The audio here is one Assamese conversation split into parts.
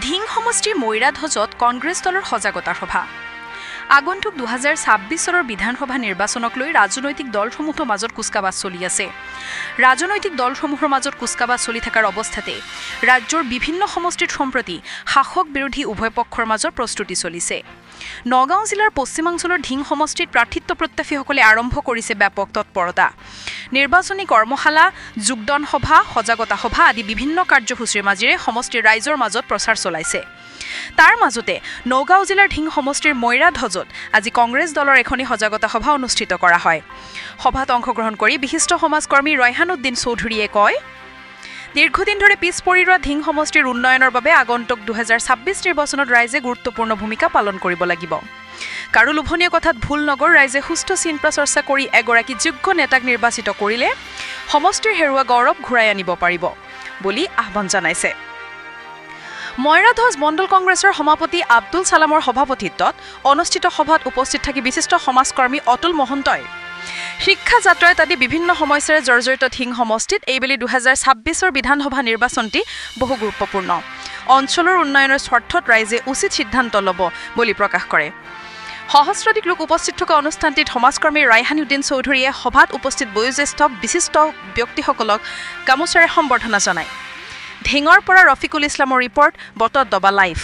ঢিং সমষ্টিৰ মৈৰাধজত কংগ্ৰেছ দলৰ সজাগতা সভা। আগন্তুক 2026 চনৰ বিধানসভা নিৰ্বাচনক লৈ ৰাজনৈতিক দলসমূহৰ মাজত কুচকাৱাজ চলি আছে। ৰাজনৈতিক দলসমূহৰ মাজত কুচকাৱাজ চলি থকাৰ অৱস্থাতে ৰাজ্যৰ বিভিন্ন সমষ্টিত সম্প্ৰতি শাসক বিৰোধী উভয় পক্ষৰ মাজত প্ৰস্তুতি চলিছে। নগাঁও জিলাৰ পশ্চিমাঞ্চলৰ ঢিং সমষ্টিত প্ৰাৰ্থিত্ব প্ৰত্যাশীসকলে আৰম্ভ কৰিছে ব্যাপক তৎপৰতা। নিৰ্বাচনী কৰ্মশালা, যোগদান সভা, সজাগতা সভা আদি বিভিন্ন কাৰ্যসূচীৰ মাজেৰে সমষ্টিৰ ৰাইজৰ মাজত প্ৰচাৰ চলাইছে। তাৰ মাজতে নগাঁও জিলাৰ ঢিং সমষ্টিৰ মৈৰাধজত আজি কংগ্ৰেছ দলৰ এখনি সজাগতা সভা অনুষ্ঠিত কৰা হয়। সভাত অংশগ্ৰহণ কৰি বিশিষ্ট সমাজকৰ্মী ৰয়হানুদ্দিন চৌধুৰীয়ে কয়, দীৰ্ঘদিন ধৰি পিছ পৰি ৰোৱা ঢিং সমষ্টিৰ উন্নয়নৰ বাবে আগন্তুক 2026 নিৰ্বাচনত ৰাইজে গুৰুত্বপূৰ্ণ ভূমিকা পালন কৰিব লাগিব। কাৰো লোভনীয় কথাত ভুল নগৰ ৰাইজে সুস্থ চিন্তা চৰ্চা কৰি এগৰাকী যোগ্য নেতাক নিৰ্বাচিত কৰিলে সমষ্টিৰ হেৰুৱা গৌৰৱ ঘূৰাই আনিব পাৰিব বুলি আহ্বান জনাইছে। মৈৰাধজ মণ্ডল কংগ্ৰেছৰ সভাপতি আব্দুল ছালামৰ সভাপতিত্বত অনুষ্ঠিত সভাত উপস্থিত থাকি বিশিষ্ট সমাজকৰ্মী অতুল মহন্তই শিক্ষা যাতায়াত আদি বিভিন্ন সমস্যাৰে জৰ্জৰিত ঢিং সমষ্টিত এইবেলি 2026 বিধানসভা নিৰ্বাচনটি বহু গুৰুত্বপূৰ্ণ। অঞ্চলৰ উন্নয়নৰ স্বাৰ্থত ৰাইজে উচিত সিদ্ধান্ত ল'ব বুলি প্ৰকাশ কৰে। সহস্ৰাধিক লোক উপস্থিত থকা অনুষ্ঠানটিত সমাজকৰ্মী ৰায়হানুদ্দিন চৌধুৰীয়ে সভাত উপস্থিত বয়োজ্যেষ্ঠ বিশিষ্ট ব্যক্তিসকলক গামোচাৰে সম্বৰ্ধনা জনায়। ঢিঙৰ পৰা ৰফিকুল ইছলামৰ ৰিপৰ্ট, বতত দবা লাইভ।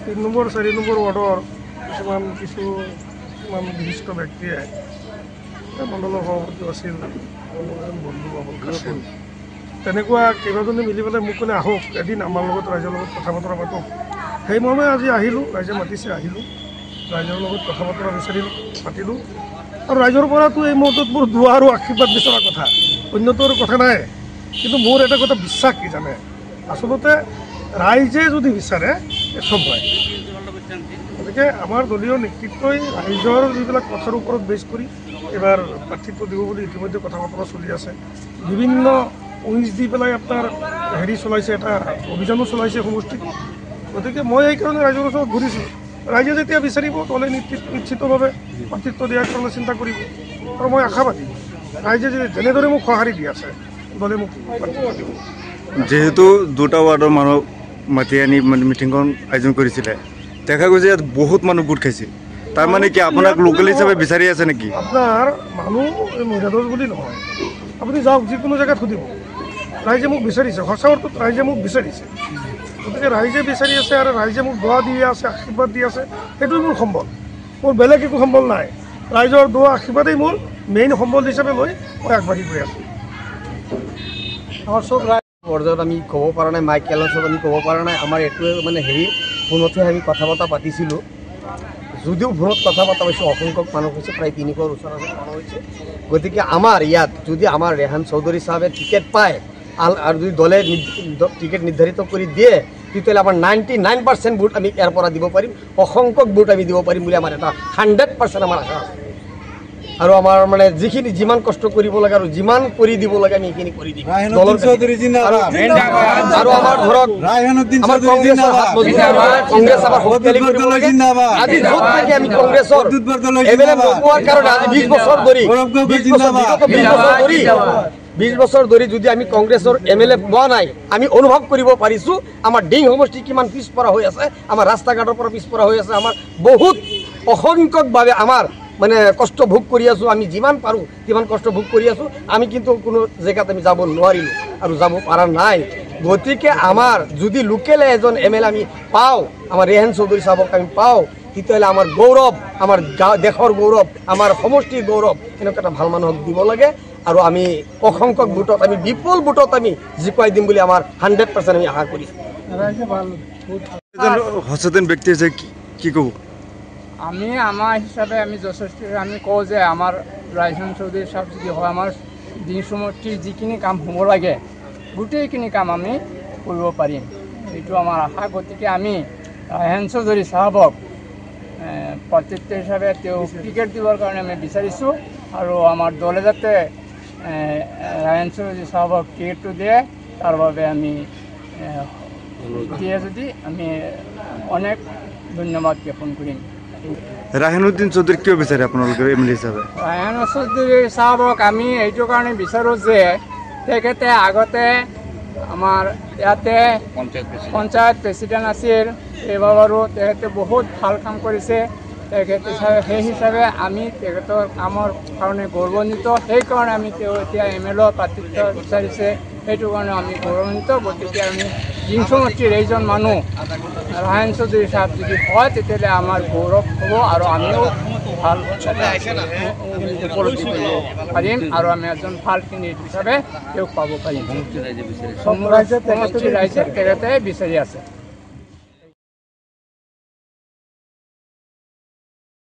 3 নম্বৰ 4 নম্বৰ ৱাৰ্ডৰ কিছুমান বিশিষ্ট ব্যক্তিয়ে মণ্ডলৰ সভাপতি আছিল, বন্ধু বাবল তেনেকুৱা কেইবাজনে মিলি পেলাই মোক ক'লে আহক এদিন আমাৰ লগত ৰাইজৰ লগত কথা বতৰা পাতক। সেই মৰ্মে আজি আহিলোঁ, ৰাইজে মাতিছে আহিলোঁ, ৰাইজৰ লগত কথা বতৰা বিচাৰিলোঁ, পাতিলোঁ। আৰু ৰাইজৰ পৰাতো এই মুহূৰ্তত মোৰ দুৱা আৰু আশীৰ্বাদ বিচৰা কথা, অন্যতো আৰু কথা নাই। কিন্তু মোৰ এটা কথা বিশ্বাস কি জানে, আচলতে ৰাইজে যদি বিচাৰে চব হয়। গতিকে আমাৰ দলীয় নেতৃত্বই ৰাইজৰ যিবিলাক কথাৰ ওপৰত বেছ কৰি এইবাৰ প্ৰাৰ্থিত্ব দিব বুলি ইতিমধ্যে কথা বতৰা চলি আছে। বিভিন্ন উইচ দি পেলাই আপোনাৰ চলাইছে, এটা অভিযানো চলাইছে সমষ্টিত। গতিকে মই এইকাৰণে ৰাইজৰ ওচৰত ঘূৰিছোঁ। ৰাইজে যেতিয়া বিচাৰিব দলে নিশ্চিতভাৱে প্ৰাৰ্থিত্ব দিয়াৰ কাৰণে চিন্তা কৰিব। আৰু মই আশাবাদী ৰাইজে যেনেদৰে মোক সঁহাৰি দি আছে দলে মোক প্ৰাৰ্থিত্ব দিব। যেহেতু দুটা ৱাৰ্ডৰ মানুহ মাতি আনি মিটিংখন আয়োজন কৰিছিলে, দেখা গৈছে ইয়াত বহুত মানুহ গোট খাইছে। তাৰমানে কি আপোনাক লোকেল হিচাপে বিচাৰি আছে নেকি? আপোনাৰ মানুহ মৈৰাধজ বুলি নহয়, আপুনি যাওক যিকোনো জেগাত সুধিব, ৰাইজে মোক বিচাৰিছে। সঁচা অৰ্থত ৰাইজে মোক বিচাৰিছে। গতিকে ৰাইজে বিচাৰি আছে আৰু ৰাইজে মোক দোৱা দি আছে, আশীৰ্বাদ দি আছে, সেইটোৱে মোৰ সম্বল। মোৰ বেলেগ একো সম্বল নাই। ৰাইজৰ দোৱা আশীৰ্বাদেই মোৰ মেইন সম্বল হিচাপে লৈ মই আগবাঢ়ি গৈ আছোঁ। আমাৰ চব পৰ্যায়ত আমি ক'ব পৰা নাই, মাইক এলাউন্সত আমি ক'ব পৰা নাই। আমাৰ এইটোৱে মানে ফোনতহে আমি কথা বতৰা পাতিছিলোঁ। যদিও ফোনত কথা পতা পাইছোঁ, অসংখ্যক মানুহ হৈছে, প্ৰায় 300ৰ ওচৰত মানুহ হৈছে। গতিকে আমাৰ ইয়াত যদি আমাৰ ৰেহান চৌধুৰী চাহাবে টিকেট পায় আৰু যদি দলে টিকেট নিৰ্ধাৰিত কৰি দিয়ে, তেতিয়াহ'লে আমাৰ 99% ভোট আমি ইয়াৰ পৰা দিব পাৰিম, অসংখ্যক ভোট আমি দিব পাৰিম বুলি আমাৰ এটা 100% আমাৰ আশা আছে। আৰু আমাৰ মানে যিমান কষ্ট কৰিব লাগে আৰু যিমান কৰি দিব লাগে আমি এইখিনি কৰি দিম। আৰু আমাৰ ধৰক আমাৰ কংগ্ৰেছৰ হাত মজবুত, কংগ্ৰেছ আমাৰ শক্তিশালী কৰিব লাগে। আজি য'ত থেকে আমি কংগ্ৰেছৰ এমএলএ নোপোৱাৰ কাৰণে আজি 20 বছৰ ধৰি 20 বছৰ ধৰি যদি আমি কংগ্ৰেছৰ এমএলএ পোৱা নাই, আমি অনুভৱ কৰিব পাৰিছোঁ আমাৰ ঢিং সমষ্টি কিমান পিছপৰা হৈ আছে, আমাৰ ৰাস্তা ঘাটৰ পৰা পিছপৰা হৈ আছে। আমাৰ বহুত অসংখ্যকভাৱে আমাৰ মানে কষ্ট ভোগ কৰি আছোঁ। আমি যিমান পাৰোঁ সিমান কষ্ট ভোগ কৰি আছোঁ। আমি কিন্তু কোনো জেগাত আমি যাব নোৱাৰিলোঁ আৰু যাব পৰা নাই। গতিকে আমাৰ যদি লোকেল এজন এমএলএ আমি পাওঁ, আমাৰ ৰেহান চৌধুৰী চাহাবক আমি পাওঁ, তেতিয়াহ'লে আমাৰ গৌৰৱ, আমাৰ দেশৰ গৌৰৱ, আমাৰ সমষ্টিৰ গৌৰৱ, এনেকুৱা এটা ভাল মানুহক দিব লাগে। আৰু আমি অসংখ্যক ভোটত আমি বিপুল ভোটত আমি জিকাই দিম বুলি আমাৰ 100% আমি আশা কৰিছোঁ। সচেতন ব্যক্তি আছে, কি ক'ব? আমি আমাৰ হিচাপে আমি যথেষ্ট আমি কওঁ যে আমাৰ ৰায়হান চৌধুৰী চাহাব যদি হয়, আমাৰ ঢিং সমষ্টিৰ যিখিনি কাম হ'ব লাগে গোটেইখিনি কাম আমি কৰিব পাৰিম, এইটো আমাৰ আশা। গতিকে আমি ৰায়হান চৌধুৰী চাহাবক প্ৰাৰ্থিত্ব হিচাপে তেওঁক টিকেট দিবৰ কাৰণে আমি বিচাৰিছোঁ। আৰু আমাৰ দলে যাতে ৰায়হান চৌধুৰী চাহাবক টিকেটটো দিয়ে, তাৰ বাবে আমি দিয়ে যদি আমি অনেক ধন্যবাদ জ্ঞাপন কৰিম। ৰায়হানুদ্দিন চৌধুৰী কিয় বিচাৰে আপোনালোকে এমএলএ হিচাপে? ৰায়হান চৌধুৰী চাহাবক আমি এইটো কাৰণে বিচাৰোঁ যে তেখেতে আগতে আমাৰ ইয়াতে পঞ্চায়ত প্ৰেচিডেণ্ট আছিল এইবাৰো তেখেতে বহুত ভাল কাম কৰিছে তেখেতে সেই হিচাপে আমি তেখেতৰ কামৰ কাৰণে গৌৰৱান্বিত সেইকাৰণে আমি তেওঁ এতিয়া MLA প্ৰাৰ্থিত্ব বিচাৰিছে সেইটো কাৰণে আমি গৌৰৱান্বিত গতিকে আমি দিং সমষ্টিৰ এইজন মানুহ ৰায়ন চৌধুৰী চাহাব যদি হয় তেতিয়াহ'লে আমাৰ গৌৰৱ হ'ব আৰু আমিও ভাল উপলব্ধি কৰিব পাৰিম আৰু আমি এজন ভাল কেণ্ডিডেট হিচাপে তেওঁক পাব পাৰিম সমষ্টি ৰাইজে তেখেতে বিচাৰি আছে